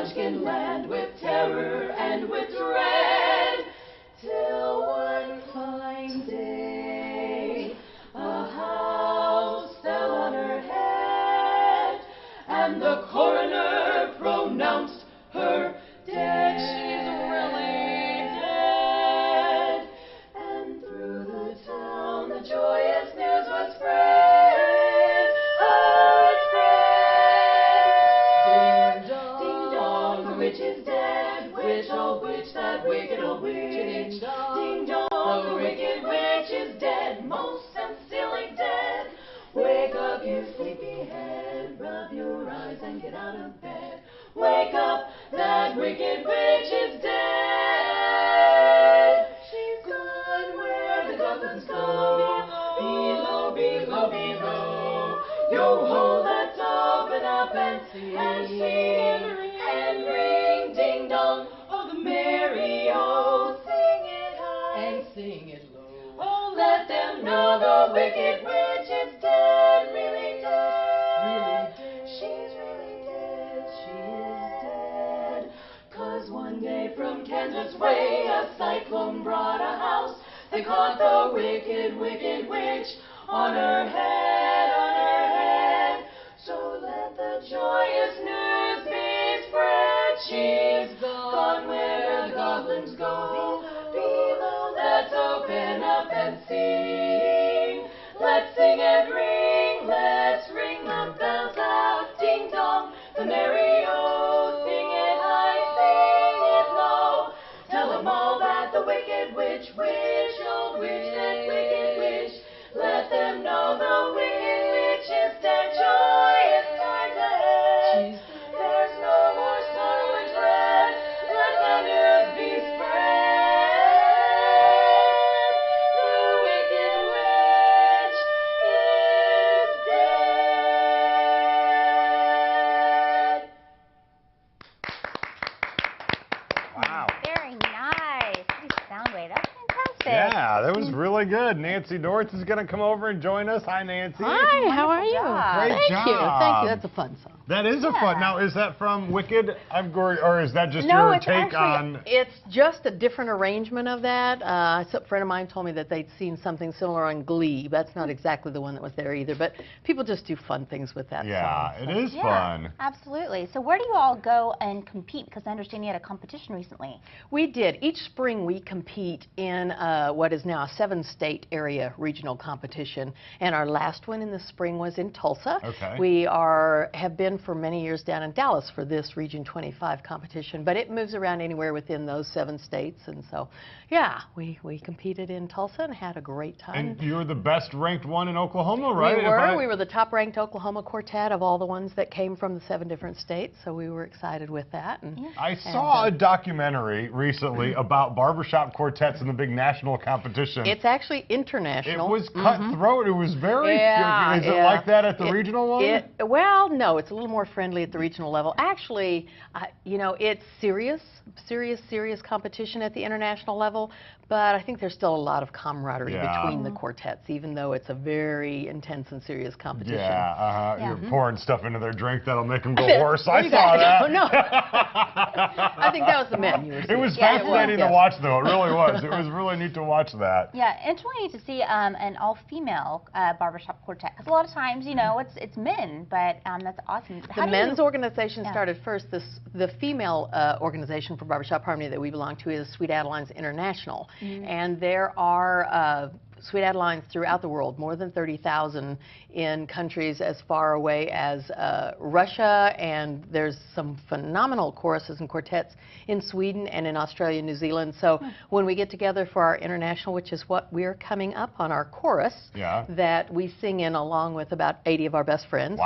Munchkin land with terror and with dread, till one fine day a house fell on her head, and the coroner pronounced her dead. She's really dead. And through the town the joyous news was spread. Oh, it spread. Ding dong, the witch is dead. Witch, oh witch, that wicked old witch. Ding dong, the wicked witch is dead. Most sincerely dead. Wake up, you sleepyhead. Rub your eyes and get out of bed. Wake up, that wicked witch is dead. She's gone where the goblins go. Below, below, below. Yo ho, let's open up and sing and ring. Ding dong, oh the merry-o. Sing it high and sing it low. Oh, let them know the wicked witch is dead, really dead, really dead. She's really dead, she is dead. 'Cause one day from Kansas way a cyclone brought a house. They caught the wicked, wicked witch on her head, on her head. So let the joyous news be spread. She's gone where the goblins go. Below, let's open up and sing. Let's sing and ring. Let's ring the bells out. Ding dong, the merry-o. Sing it high, sing it low. Tell them all that the wicked witch, old witch, that wicked witch. Let them know the wicked witch is dead. Joyous times ahead. There's no more sorrow and dread. Let the news be spread. The wicked witch is dead. Wow. Very nice. Pretty Soundwave. That's fantastic. Yeah, that was really good. Nancy Dortz is going to come over and join us. Hi, Nancy. Hi, how are you? job. Great Thank you. job. Thank you. That's a fun song. That is a fun. Now, is that from Wicked, or is that just No, your it's take actually, on? it's just a different arrangement of that. A friend of mine told me that they'd seen something similar on Glee. That's not exactly the one that was there either, but people just do fun things with that Yeah, song. it is fun. Absolutely. So where do you all go and compete? Because I understand you had a competition recently. We did. Each spring we compete in what is now a 7-state area regional competition, and our last one in the spring was in Tulsa. Okay. We have been for many years down in Dallas for this Region 25 competition, but it moves around anywhere within those 7 states, and so yeah, we competed in Tulsa and had a great time. And you're the best ranked one in Oklahoma, right? We were the top ranked Oklahoma quartet of all the ones that came from the 7 different states, so we were excited with that. And, I saw a documentary recently about barbershop quartets in the big national competition. it's actually international. It was cutthroat. It was very. Yeah, is it like that at the regional one? Well, no, it's a little more friendly at the regional level. Actually, you know, it's serious competition at the international level, but I think there's still a lot of camaraderie between the quartets, even though it's a very intense and serious competition. Yeah, you're pouring stuff into their drink that'll make them go hoarse. I saw that. No, I think that was the men you were seeing. It was fascinating to watch, though. It really was. It was really neat to watch that. Yeah, and it's really neat to see an all-female barbershop quartet. Because a lot of times, you know, it's men, but that's awesome. The men's organization started first. The female organization for barbershop harmony that we belong to is Sweet Adelines International, and there are Sweet Adelines throughout the world, more than 30,000 in countries as far away as Russia, and there's some phenomenal choruses and quartets in Sweden and in Australia and New Zealand. So when we get together for our international, which is what we're coming up on, our chorus that we sing in along with about 80 of our best friends,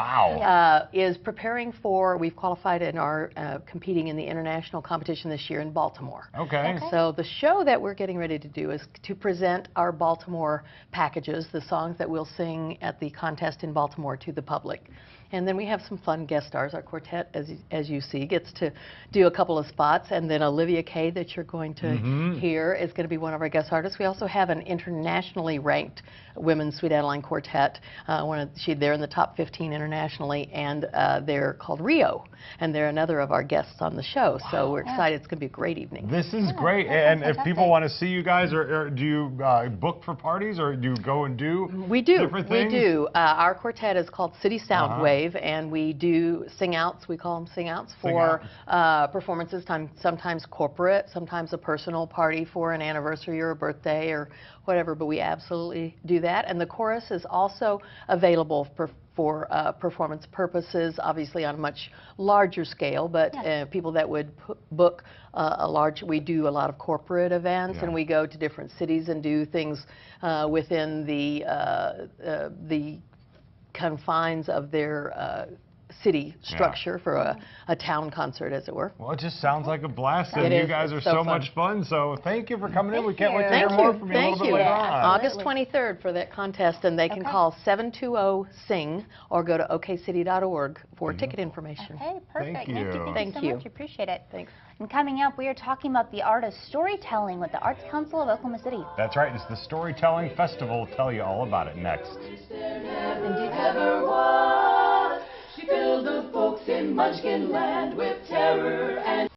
is preparing for, we've qualified and are competing in the international competition this year in Baltimore. Okay. So the show that we're getting ready to do is to present our Baltimore packages, the songs that we'll sing at the contest in Baltimore, to the public. And then we have some fun guest stars. Our quartet, as you see, gets to do a couple of spots. And then Olivia Kay, that you're going to hear, is going to be one of our guest artists. We also have an internationally ranked women's Sweet Adeline Quartet. They're in the top 15 internationally, and they're called Rio, and they're another of our guests on the show. So we're excited. It's going to be a great evening. This is great. And if people want to see you guys, or do you book for parties, or do you go and do different things? We do. Our quartet is called City Soundwave, and we do sing-outs. We call them sing-outs for performances, sometimes corporate, sometimes a personal party for an anniversary or a birthday or whatever, but we absolutely do that. And the chorus is also available for performance purposes, obviously on a much larger scale, but people that would book we do a lot of corporate events, and we go to different cities and do things within the confines of their city structure for a town concert, as it were. Well, it just sounds like a blast, and you guys are so much fun. So thank you for coming in. We can't wait to hear more from you a little bit later on. August 23rd for that contest, and they can call 720-SING or go to okcity.org for ticket information. Okay, perfect. Thank you. Thank you so much. Appreciate it. Thanks. And coming up, we are talking about the art of storytelling with the Arts Council of Oklahoma City. That's right. It's the Storytelling Festival. We'll tell you all about it next. She filled the folks in Munchkin Land with terror and